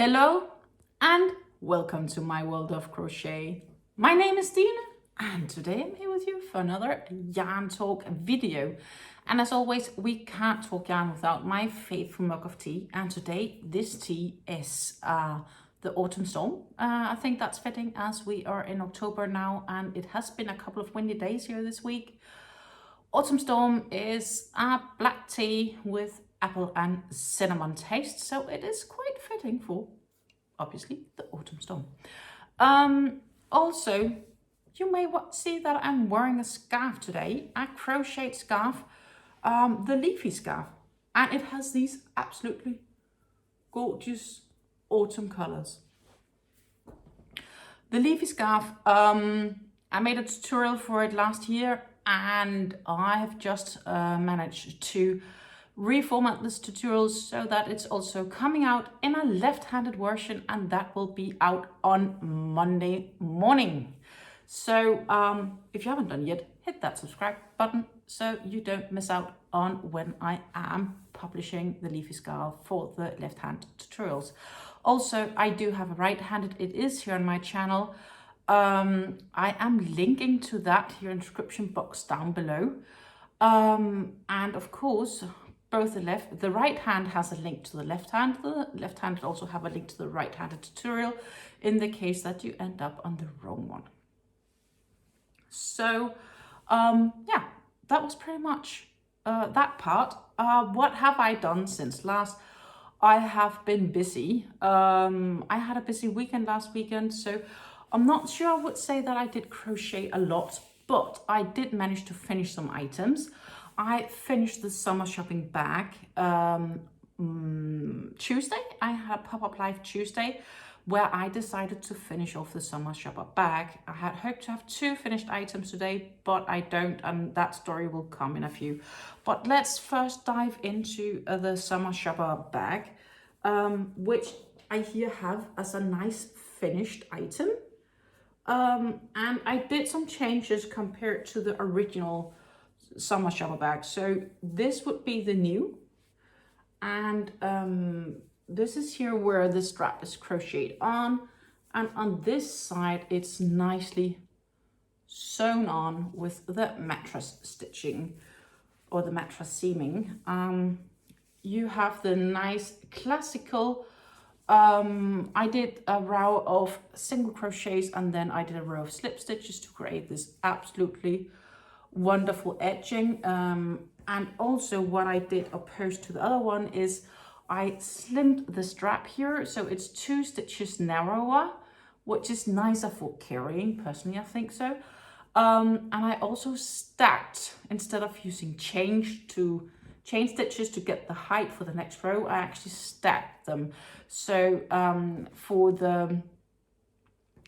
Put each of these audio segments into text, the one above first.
Hello and welcome to my world of crochet. My name is Tine and today I'm here with you for another yarn talk video. And as always, we can't talk yarn without my faithful mug of tea. And today this tea is the Autumn Storm. I think that's fitting as we are in October now and it has been a couple of windy days here this week. Autumn Storm is a black tea with apple and cinnamon taste, so it is quite fitting for obviously the Autumn Storm. Also, you may see that I'm wearing a scarf today, a crochet scarf, the leafy scarf, and it has these absolutely gorgeous autumn colors. The leafy scarf, I made a tutorial for it last year and I have just managed to reformat this tutorial so that it's also coming out in a left-handed version, and that will be out on Monday morning. So if you haven't done yet, hit that subscribe button so you don't miss out on when I am publishing the leafy scarf for the left-hand tutorials. Also, I do have a right-handed, it is here on my channel. I am linking to that here in the description box down below. And of course, both the right hand has a link to the left hand. The left hand also have a link to the right-handed tutorial in the case that you end up on the wrong one. So yeah, that was pretty much that part. What have I done since last? I have been busy. I had a busy weekend last weekend, so I'm not sure I would say that I did crochet a lot, but I did manage to finish some items. I finished the summer shopping bag Tuesday. I had a pop-up live Tuesday where I decided to finish off the summer shopper bag. I had hoped to have 2 finished items today, but I don't, and that story will come in a few. But let's first dive into the summer shopper bag, which I here have as a nice finished item. And I did some changes compared to the original summer shopper bag. So this would be the new, and this is here where the strap is crocheted on, and on this side it's nicely sewn on with the mattress stitching or the mattress seaming. You have the nice classical, I did a row of single crochets and then I did a row of slip stitches to create this absolutely wonderful edging. And also what I did opposed to the other one is I slimmed the strap here, so it's 2 stitches narrower, which is nicer for carrying, personally I think so. And I also stacked, instead of using chain stitches to get the height for the next row, I actually stacked them. So for the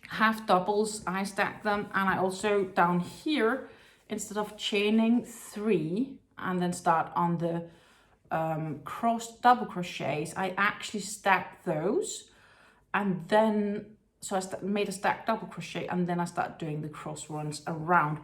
half doubles I stacked them, and I also down here, instead of chaining 3 and then start on the crossed double crochets, I actually stacked those, and then so I made a stacked double crochet, and then I start doing the cross ones around,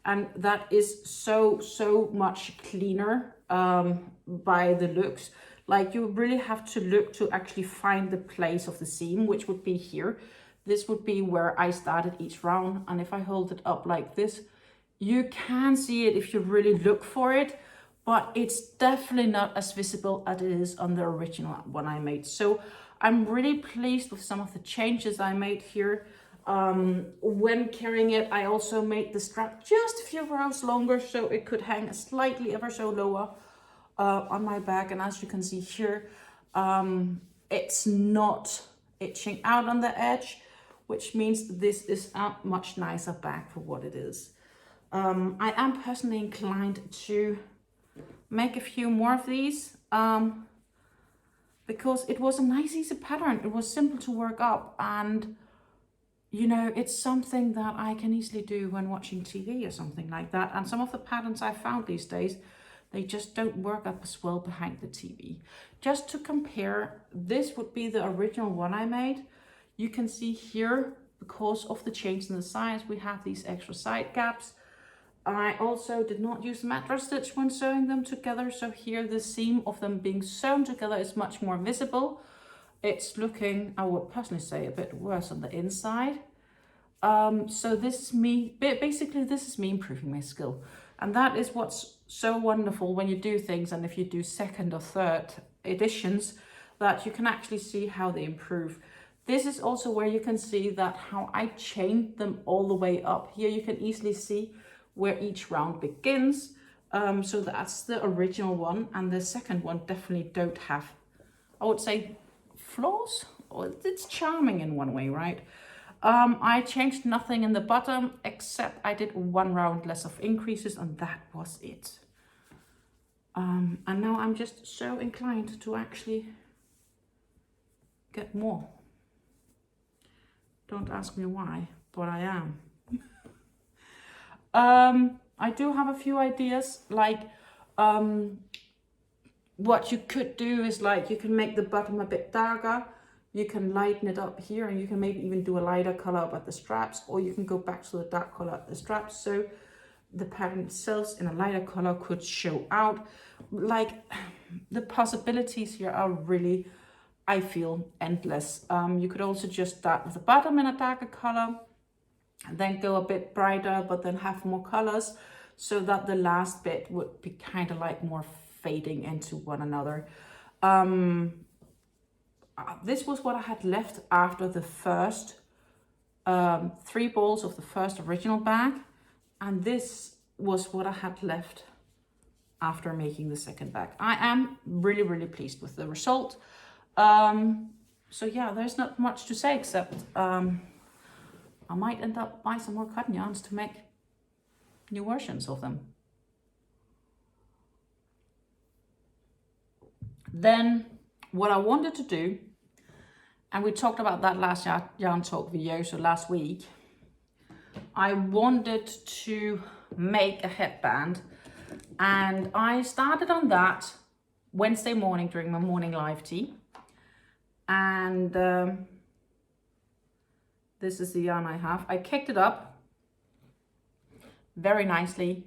and that is so much cleaner by the looks. Like, you really have to look to actually find the place of the seam, which would be here. This would be where I started each round, and if I hold it up like this, you can see it if you really look for it, but it's definitely not as visible as it is on the original one I made. So I'm really pleased with some of the changes I made here. When carrying it, I also made the strap just a few rows longer so it could hang slightly ever so lower on my bag. And as you can see here, it's not itching out on the edge, which means this is a much nicer bag for what it is. I am personally inclined to make a few more of these because it was a nice easy pattern. It was simple to work up, and you know, it's something that I can easily do when watching TV or something like that. And some of the patterns I found these days, they just don't work up as well behind the TV. Just to compare, this would be the original one I made. You can see here, because of the change in the size, we have these extra side gaps. I also did not use mattress stitch when sewing them together, so here the seam of them being sewn together is much more visible. it's looking, I would personally say, a bit worse on the inside. So this is me, basically this is me improving my skill. And that is what's so wonderful when you do things, and if you do second or third editions, that you can actually see how they improve. This is also where you can see that how I chained them all the way up. Here you can easily see where each round begins. So that's the original one, and the second one definitely don't have, I would say, flaws. Or it's charming in one way, right? I changed nothing in the bottom, except I did one round less of increases, and that was it. And now I'm just so inclined to actually get more. Don't ask me why, but I am. I do have a few ideas, like what you could do is like you can make the bottom a bit darker. You can lighten it up here, and you can maybe even do a lighter color up at the straps, or you can go back to the dark color at the straps. So the pattern itself in a lighter color could show out. Like, the possibilities here are really, I feel, endless. You could also just start with the bottom in a darker color, and then go a bit brighter, but then have more colors, so that the last bit would be kind of like more fading into one another. This was what I had left after the first 3 balls of the first original bag, and this was what I had left after making the second bag. I am really, really pleased with the result. So yeah, there's not much to say, except I might end up buying some more cotton yarns to make new versions of them. Then what I wanted to do, and we talked about that last yarn talk video, so last week, I wanted to make a headband, and I started on that Wednesday morning during my morning live tea. And this is the yarn I have. I caked it up very nicely,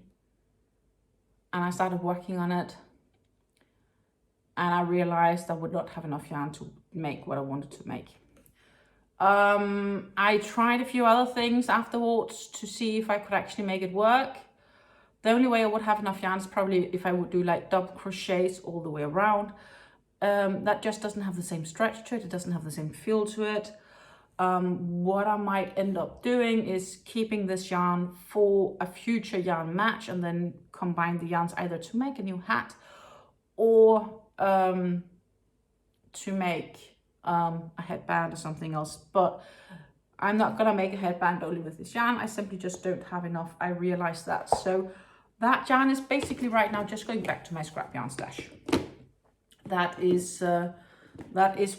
and I started working on it, and I realized I would not have enough yarn to make what I wanted to make. I tried a few other things afterwards to see if I could actually make it work. The only way I would have enough yarn is probably if I would do like double crochets all the way around. That just doesn't have the same stretch to it. It doesn't have the same feel to it. What I might end up doing is keeping this yarn for a future yarn match, and then combine the yarns either to make a new hat, or to make a headband or something else. But I'm not gonna make a headband only with this yarn. I simply just don't have enough. I realized that. So that yarn is basically right now just going back to my scrap yarn stash. That is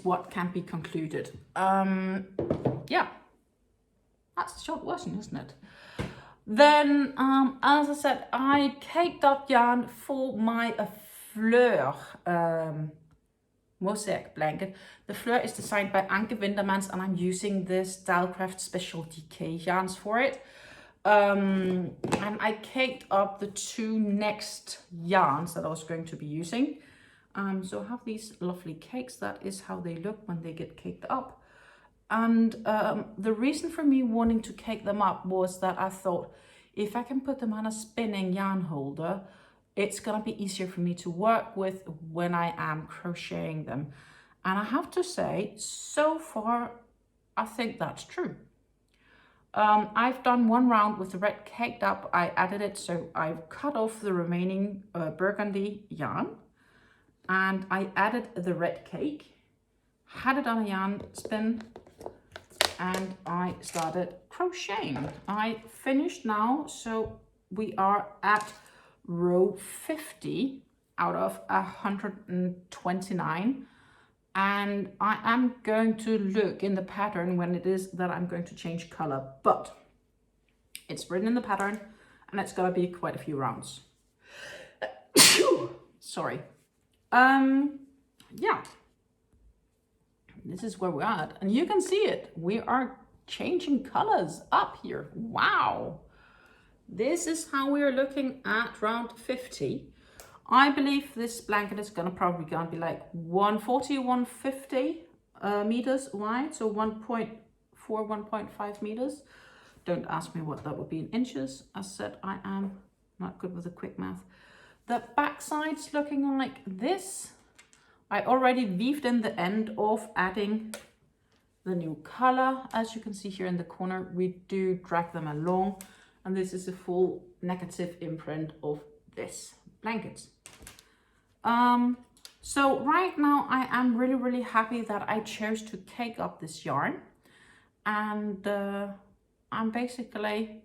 what can be concluded. Yeah, that's the short version, isn't it? Then, as I said, I caked up yarn for my Fleur Mosiac blanket. The Fleur is designed by Anke Wintermans, and I'm using the Stylecraft Special DK yarns for it. And I caked up the 2 next yarns that I was going to be using. So I have these lovely cakes. That is how they look when they get caked up. And the reason for me wanting to cake them up was that I thought, if I can put them on a spinning yarn holder, it's gonna be easier for me to work with when I am crocheting them. And I have to say, so far, I think that's true. I've done 1 round with the red caked up. I added it, so I've cut off the remaining burgundy yarn, and I added the red cake, had it on a yarn spin, and I started crocheting. I finished now, so we are at row 50 out of 129, and I am going to look in the pattern when it is that I'm going to change color, but it's written in the pattern, and it's gonna be quite a few rounds. Sorry. Yeah, this is where we're at, and you can see it. We are changing colors up here. Wow. This is how we are looking at round 50. I believe this blanket is probably gonna be like 140, 150 meters wide, so 1.4, 1.5 meters. Don't ask me what that would be in inches. As said, I am not good with the quick math. The back side's looking like this. I already weaved in the end of adding the new color. As you can see here in the corner, we do drag them along, and this is a full negative imprint of this blanket. So right now I am really happy that I chose to cake up this yarn, and I'm basically,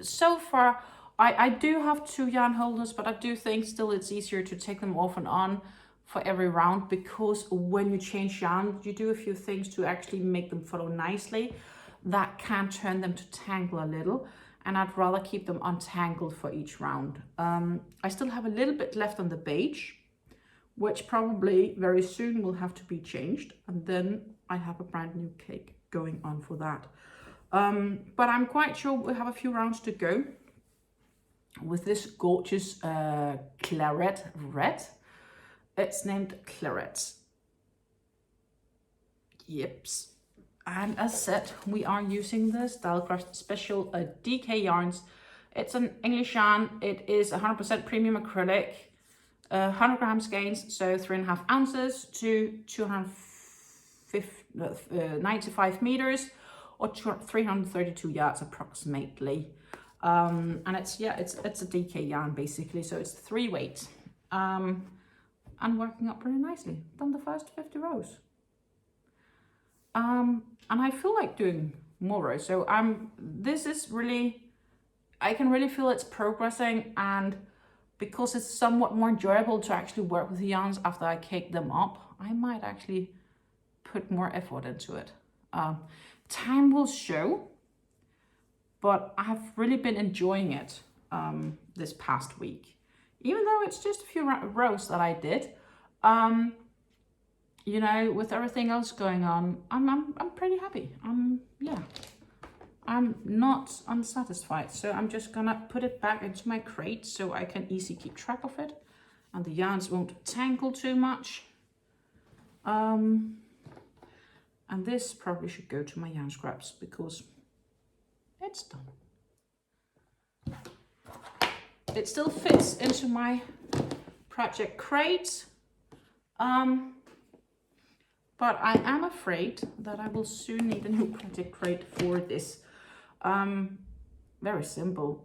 so far, I do have 2 yarn holders, but I do think still it's easier to take them off and on for every round, because when you change yarn, you do a few things to actually make them follow nicely. That can turn them to tangle a little, and I'd rather keep them untangled for each round. I still have a little bit left on the beige, which probably very soon will have to be changed, and then I have a brand new cake going on for that. But I'm quite sure we have a few rounds to go with this gorgeous claret red. It's named Claret. Yips. And as said, we are using the Stylecraft Special DK yarns. It's an English yarn. It is 100% premium acrylic, 100 grams skeins, so 3.5 ounces to 295 meters, or 332 yards approximately. And it's a DK yarn basically, so it's 3 weight. And working up really nicely. Done the first 50 rows. And I feel like doing more rows. So this is really, I can really feel it's progressing, and because it's somewhat more enjoyable to actually work with the yarns after I cake them up, I might actually put more effort into it. Time will show, but I've really been enjoying it this past week. Even though it's just a few rows that I did, you know, with everything else going on, I'm pretty happy. Yeah, I'm not unsatisfied. So I'm just gonna put it back into my crate so I can easily keep track of it, and the yarns won't tangle too much. And this probably should go to my yarn scraps because it's done. It still fits into my project crate, but I am afraid that I will soon need a new project crate for this. Very simple.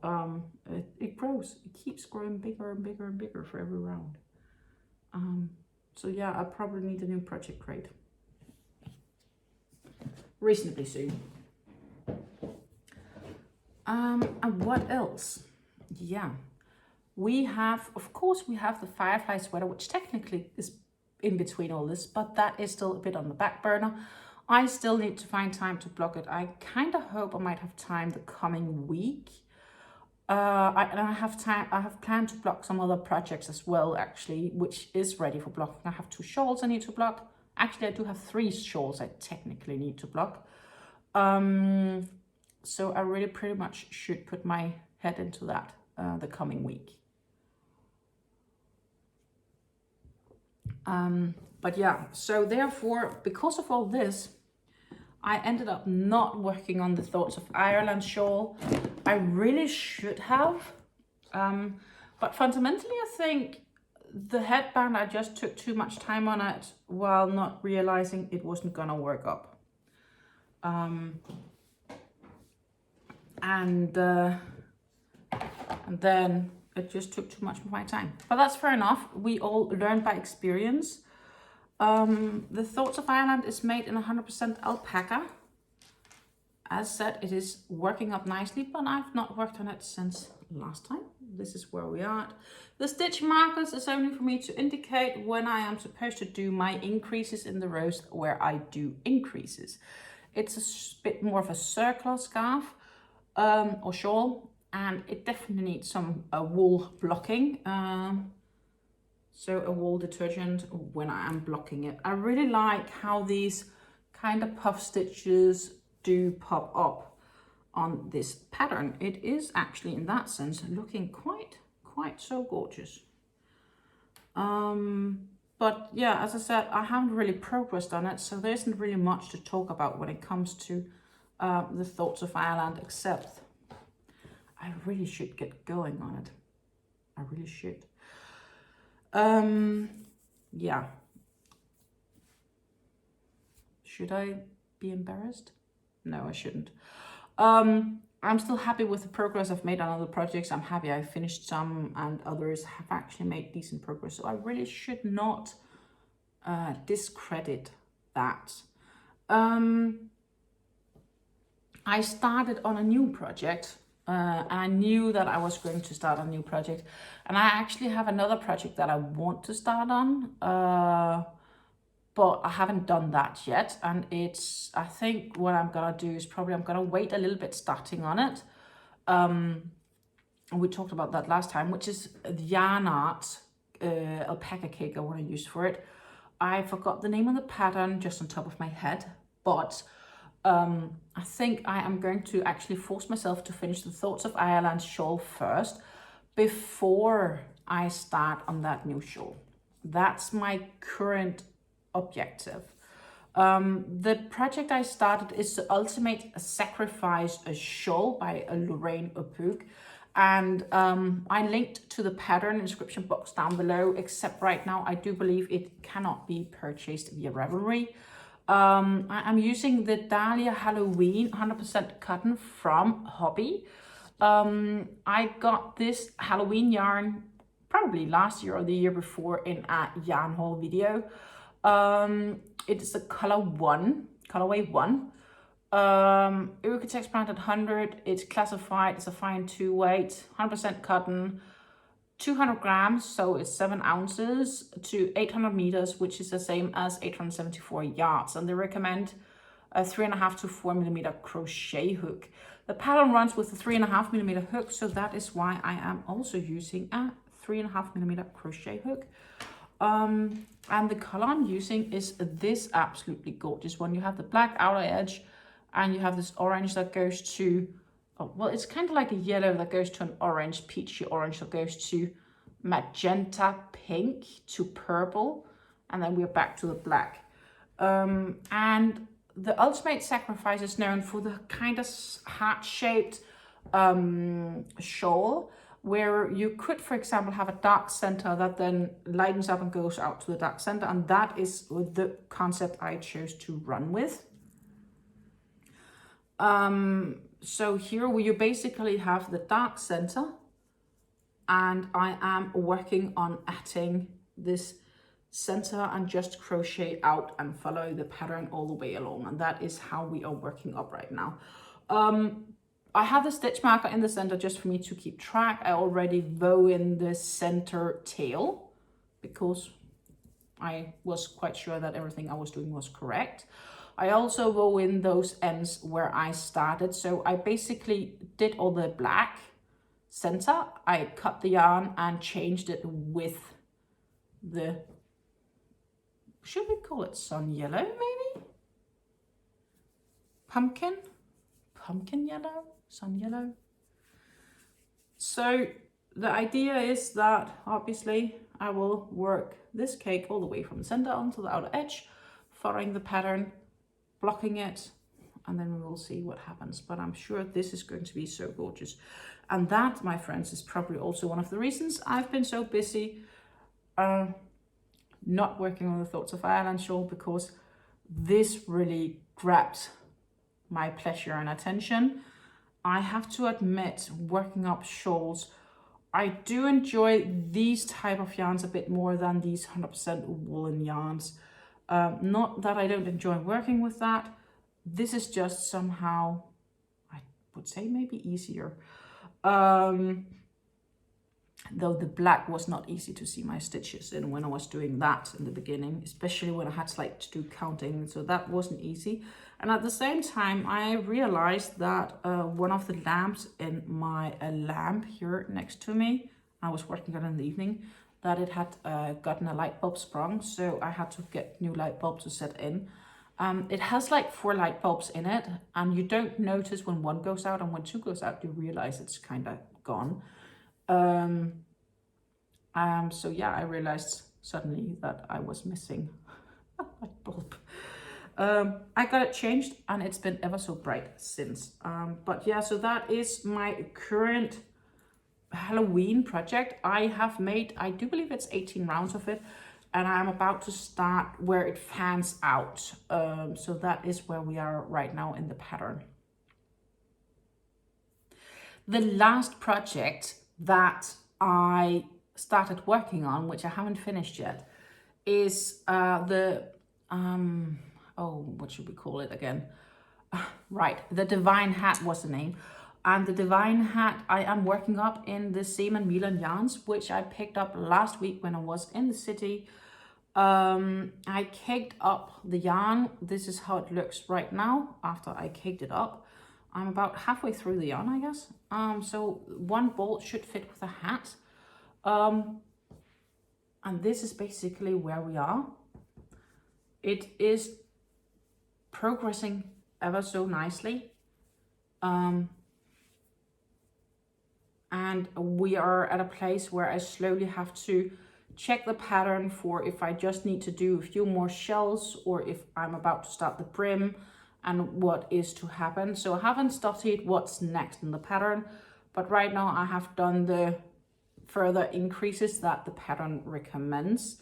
It grows. It keeps growing bigger and bigger and bigger for every round. So yeah, I probably need a new project crate reasonably soon. And what else? Yeah. We have, of course, we have the Firefly Sweater, which technically is in between all this, but that is still a bit on the back burner. I still need to find time to block it. I kind of hope I might have time the coming week. I have planned to block some other projects as well, actually, which is ready for blocking. I have 2 shawls I need to block. Actually, I do have 3 shawls I technically need to block. So I really pretty much should put my head into that the coming week. But yeah, so therefore, because of all this, I ended up not working on the Thoughts of Ireland shawl. I really should have, but fundamentally I think the headband, I just took too much time on it while not realizing it wasn't gonna work up. And then it just took too much of my time. But that's fair enough. We all learn by experience. The Thoughts of Ireland is made in 100% alpaca. As said, it is working up nicely, but I've not worked on it since last time. This is where we are at. The stitch markers is only for me to indicate when I am supposed to do my increases in the rows where I do increases. It's a bit more of a circular scarf or shawl, and it definitely needs some wool blocking. So a wool detergent when I am blocking it. I really like how these kind of puff stitches do pop up on this pattern. It is actually, in that sense, looking quite so gorgeous. But yeah, as I said, I haven't really progressed on it, so there isn't really much to talk about when it comes to the Thoughts of Ireland, except I really should get going on it. I really should. Yeah. Should I be embarrassed? No, I shouldn't. I'm still happy with the progress I've made on other projects. I'm happy I finished some and others have actually made decent progress. So I really should not discredit that. I started on a new project. And I knew that I was going to start a new project. And I actually have another project that I want to start on. But I haven't done that yet. And I think what I'm going to do is probably I'm going to wait a little bit starting on it. We talked about that last time, which is the YarnArt alpaca cake I want to use for it. I forgot the name of the pattern just on top of my head, but I think I am going to actually force myself to finish the Thoughts of Ireland shawl first before I start on that new shawl. That's my current objective. The project I started is the Ultimate Sacrifice Shawl by Lorraine Pugh. And I linked to the pattern in the description box down below, except right now I do believe it cannot be purchased via Ravelry. I'm using the Dahlia Halloween 100% cotton from Hobbii. I got this Halloween yarn probably last year or the year before in a yarn haul video. It is a colorway 1. Text brand at 100. It's classified as a fine 2 weight, 100% cotton, 200 grams, so it's 7 ounces to 800 meters, which is the same as 874 yards. And they recommend a 3.5 to 4 millimeter crochet hook. The pattern runs with a 3.5 millimeter hook, so that is why I am also using a 3.5 millimeter crochet hook. And the color I'm using is this absolutely gorgeous one. You have the black outer edge and you have this orange that goes to, well, it's kind of like a yellow that goes to an orange, peachy orange that goes to magenta pink to purple. And then we're back to the black. And the Ultimate Sacrifice is known for the kind of heart-shaped shawl, where you could, for example, have a dark center that then lightens up and goes out to the dark center. And that is the concept I chose to run with. So here you basically have the dark center, and I am working on adding this center and just crochet out and follow the pattern all the way along. And that is how we are working up right now. I have the stitch marker in the center just for me to keep track. I already wove in the center tail because I was quite sure that everything I was doing was correct. I also wove in those ends where I started. So I basically did all the black center. I cut the yarn and changed it with the, should we call it sun yellow maybe? Pumpkin yellow? Sun yellow. So the idea is that obviously I will work this cake all the way from the center onto the outer edge, following the pattern, blocking it, and then we will see what happens. But I'm sure this is going to be so gorgeous. And that, my friends, is probably also one of the reasons I've been so busy not working on the Thoughts of Ireland shawl, because this really grabbed my pleasure and attention. I have to admit, working up shawls, I do enjoy these type of yarns a bit more than these 100% woolen yarns. Not that I don't enjoy working with that. This is just somehow, I would say maybe easier. Though the black was not easy to see my stitches in when I was doing that in the beginning, especially when I had to do counting, so that wasn't easy. And at the same time, I realized that one of the lamps in my lamp here next to me, I was working on it in the evening, that it had gotten a light bulb sprung, so I had to get new light bulb to set in. It has like 4 light bulbs in it, and you don't notice when one goes out, and when 2 goes out, you realize it's kind of gone. So yeah, I realized suddenly that I was missing a light bulb. I got it changed and it's been ever so bright since. But yeah, so that is my current Halloween project. I have made, I do believe it's 18 rounds of it, and I'm about to start where it fans out. So that is where we are right now in the pattern. The last project that I started working on, which I haven't finished yet, is what should we call it again? Right, the Divine Hat was the name. And the Divine Hat I am working up in the Zeeman Milan yarns, which I picked up last week when I was in the city. I caked up the yarn. This is how it looks right now after I caked it up. I'm about halfway through the yarn, I guess. So one ball should fit with a hat. And this is basically where we are. It is progressing ever so nicely. And we are at a place where I slowly have to check the pattern for if I just need to do a few more shells or if I'm about to start the brim and what is to happen. So I haven't studied what's next in the pattern, but right now I have done the further increases that the pattern recommends.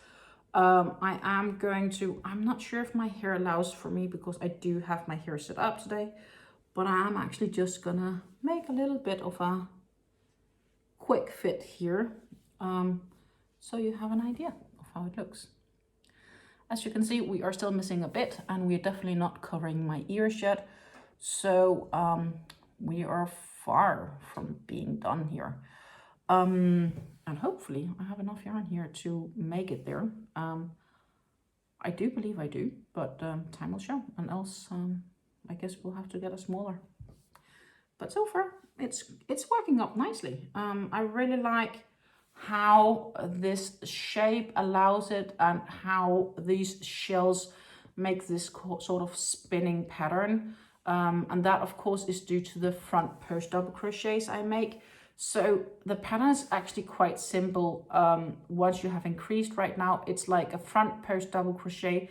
I am going to, I'm not sure if my hair allows for me because I do have my hair set up today, but I am actually just gonna make a little bit of a quick fit here, so you have an idea of how it looks. As you can see, we are still missing a bit and we're definitely not covering my ears yet. So we are far from being done here. And hopefully I have enough yarn here to make it there. I do believe I do, but time will show, and else I guess we'll have to get a smaller. But so far it's working up nicely. I really like how this shape allows it and how these shells make this sort of spinning pattern. And that of course is due to the front post double crochets I make. So the pattern is actually quite simple. Once you have increased right now, it's like a front post double crochet,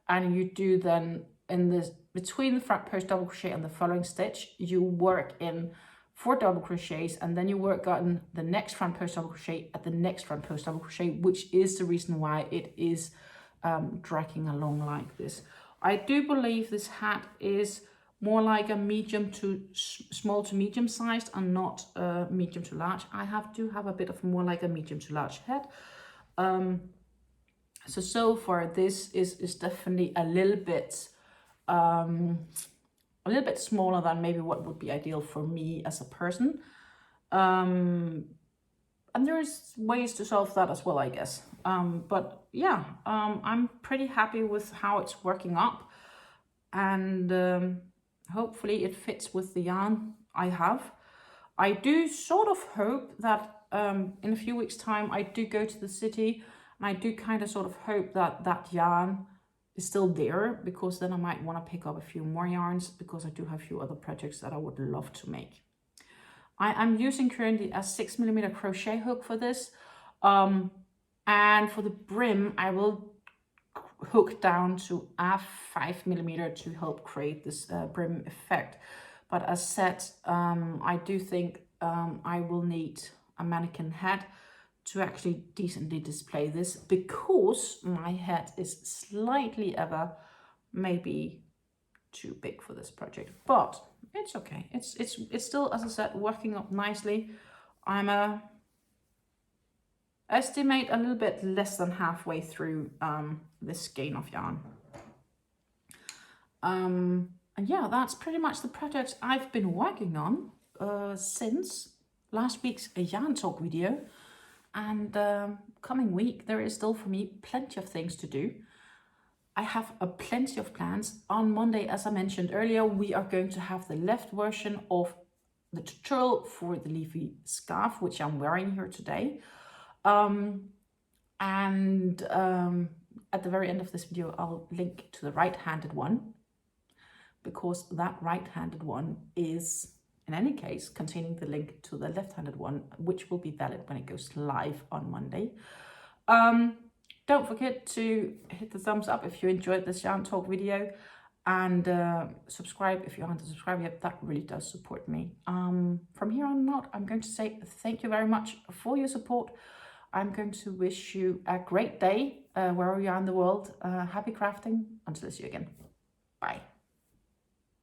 and you do then in this between the front post double crochet and the following stitch, you work in 4 double crochets, and then you work on the next front post double crochet at the next front post double crochet, which is the reason why it is dragging along like this. I do believe this hat is more like a medium to small to medium sized and not medium to large. I do have a bit of more like a medium to large head. So far this is definitely a little bit smaller than maybe what would be ideal for me as a person. And there's ways to solve that as well, I guess. But yeah, I'm pretty happy with how it's working up, and hopefully it fits with the yarn I have. I do sort of hope that in a few weeks time I do go to the city, and I do kind of sort of hope that that yarn is still there, because then I might want to pick up a few more yarns, because I do have a few other projects that I would love to make. I am using currently a 6mm crochet hook for this, and for the brim I will hook down to a 5mm to help create this brim effect. But as said, I do think I will need a mannequin head to actually decently display this, because my head is slightly ever maybe too big for this project, but it's okay. It's still, as I said, working up nicely. I'm estimate a little bit less than halfway through this skein of yarn. And yeah, that's pretty much the project I've been working on since last week's yarn talk video. And coming week, there is still for me plenty of things to do. I have plenty of plans. On Monday, as I mentioned earlier, we are going to have the left version of the tutorial for the leafy scarf, which I'm wearing here today. At the very end of this video, I'll link to the right-handed one, because that right-handed one is, in any case, containing the link to the left-handed one, which will be valid when it goes live on Monday. don't forget to hit the thumbs up if you enjoyed this yarn talk video, and subscribe if you haven't subscribed yet. That really does support me. From here on out, I'm going to say thank you very much for your support. I'm going to wish you a great day wherever you are in the world. Happy crafting. Until I see you again. Bye.